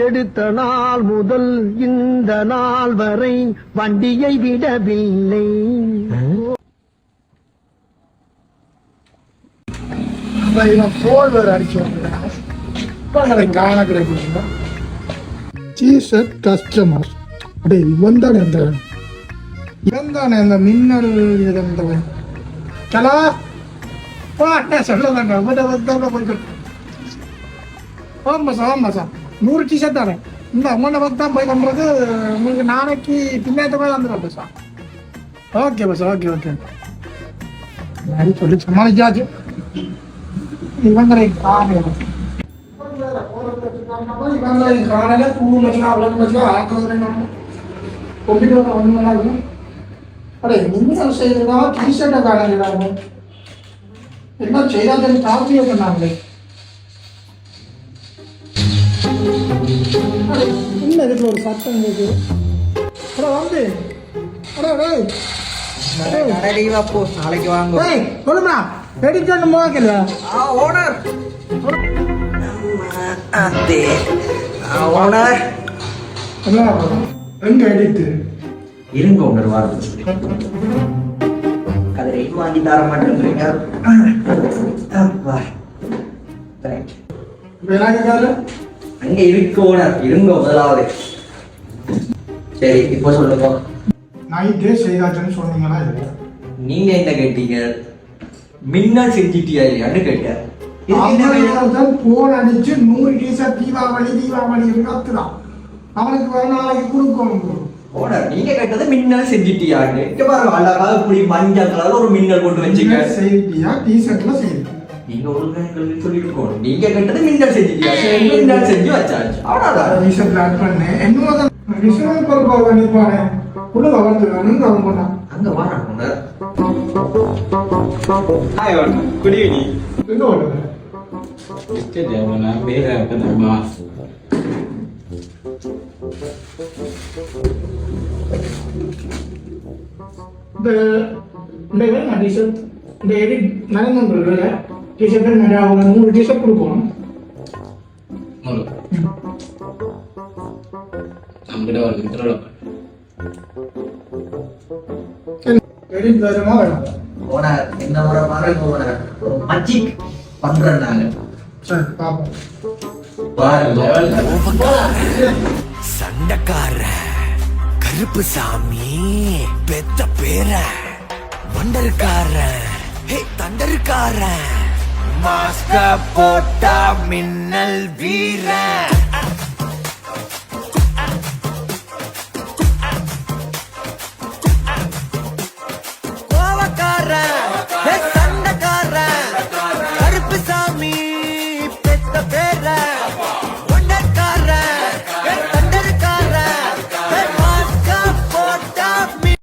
எடுத்த நாள் முதல் இந்த நாள் வரை வண்டியை விடவில்லை. கஸ்டமர் இவன் தானே அந்த மின்னல் இருந்தவன் சலா சொல்லுங்க கொஞ்சம் ஆமா சார் 100 டிஷர்ட் தானே இந்த உங்களோட ஒர்க் தான் போய் பண்ணுறது உங்களுக்கு நாளைக்கு பின்னாடி போய் வந்துடும் sir. Okay bus okay okay சொல்லி சமாளிச்சாச்சு. இவங்களை காலையில் கம்ப்யூட்டர் ஒன்று அடே நீங்கள் செய்யறதா டிஷர்ட்டை காலையில் என்ன செய்யாத காப்பி பண்ணாங்களே என்ன இதுக்கு ஒரு சத்தம் கேட்குது. வந்து நாளைக்கு வாங்க சொல்லுமா எடிக்கணும் போகல ஓனர் ஓனர் எங்க எடித்து இருங்க ஓனர் வாரம் கதிரை வாங்கி தர மாட்டேங்கிறீங்க. அங்க இருக்கு ஓனர் இருங்க முதலாவது. சரி இப்போ சொல்லுங்க. நைட்டே செய்தாச்சுன்னு சொன்னீங்களா இல்லையா? நீங்க என்ன கேட்டீங்க? மின்னல் செஞ்சிட்டியா இல்லையான்னு கேட்டேன். போன் அடிச்சு 100 டிஷர்ட் தீபாவளி கத்துறான். அவனுக்கு ஒரு நாளைக்கு கொடுக்கணும். ஓனர் நீங்க கேட்டது மின்னல் செஞ்சிட்டியான்னு. பாருங்க அழகா இப்படி மஞ்சள் கலர்ல ஒரு மின்னல் போட்டு வச்சுக்க. செய்தியா டிஷர்ட்ல செய்தி நீங்க ஒழுங்கா எங்களுக்கு சொல்லிருக்கோம். நீங்க கேட்டது மின்னல் செஞ்சிட்டியா மின்னல் செஞ்சு வச்சாச்சு. அவ்வளவுதான். டிஷர்ட் ஆட் பண்ணேன். என்னோட விஷயம் பொறுப்பாக நிற்பானே உள்ள வளர்த்துக்கானுங்க அவன் பண்ணான். அங்க வாரான் owner. Hi owner good evening. எங்க ஓடுற மிஸ்டர் தேவனா பேர கதமா இந்த வேணும் டிஷர்ட் இந்த எடிட் நடந்துருக்குல்ல டிஷர்ட் நிறையா 100 டிஷர்ட் கொடுக்கணும். நம்மகிட்ட ஒரு வித்ரோல எடிட் வேணுமா வேணும் ஓனர் இந்த முறை பாருங்க ஓனர் ஒரு மேஜிக் பண்றேன் நாங்க. சரி பாப்போம். சண்டக்கார கருப்பு சாமி பெத்த பேர வண்டர்கார தண்டர்கார மாஸ்க போட்டா மின்னல் வீர